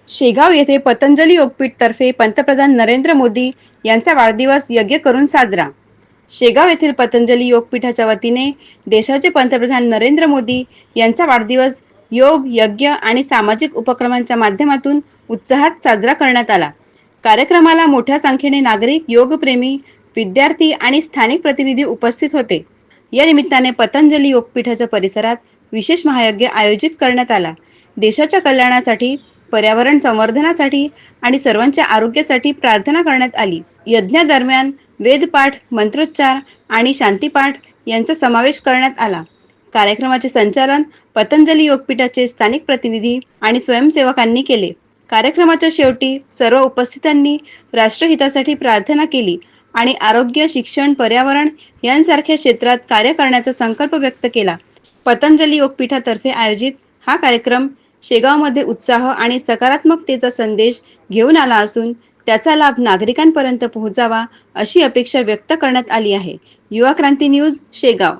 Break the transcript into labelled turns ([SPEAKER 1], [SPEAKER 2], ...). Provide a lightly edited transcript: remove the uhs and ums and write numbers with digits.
[SPEAKER 1] शेगाव येथे पतंजली योगपीठ तर्फे पंतप्रधान नरेंद्र मोदी यांचा वाढदिवस यज्ञ करून साजरा. शेगाव येथील पतंजली योगपीठाच्या वतीने देशाचे पंतप्रधान नरेंद्र मोदी यांचा वाढदिवस योग, यज्ञ आणि सामाजिक उपक्रमांच्या माध्यमातून उत्साहात साजरा करण्यात आला. कार्यक्रमाला मोठ्या संख्येने नागरिक, योगप्रेमी, विद्यार्थी आणि स्थानिक प्रतिनिधी उपस्थित होते. या निमित्ताने पतंजली योगपीठाच्या परिसरात विशेष महायज्ञ आयोजित करण्यात आला. देशाच्या कल्याणासाठी, पर्यावरण संवर्धनासाठी आणि सर्वांच्या आरोग्यासाठी प्रार्थना करण्यात आली. यज्ञादरम्यान वेदपाठ, मंत्रोच्चार आणि शांतीपाठ यांचा समावेश करण्यात आला. कार्यक्रमाचे संचालन पतंजली योगपीठाचे स्थानिक प्रतिनिधी आणि स्वयंसेवकांनी केले. कार्यक्रमाच्या शेवटी सर्व उपस्थितांनी राष्ट्रहितासाठी प्रार्थना केली आणि आरोग्य, शिक्षण, पर्यावरण यांसारख्या क्षेत्रात कार्य करण्याचा संकल्प व्यक्त केला. पतंजली योगपीठातर्फे आयोजित हा कार्यक्रम शेगावमध्ये उत्साह आणि सकारात्मकतेचा संदेश घेऊन आला असून त्याचा लाभ नागरिकांपर्यंत पोहोचावा अशी अपेक्षा व्यक्त करण्यात आली आहे. युवा क्रांती न्यूज, शेगाव.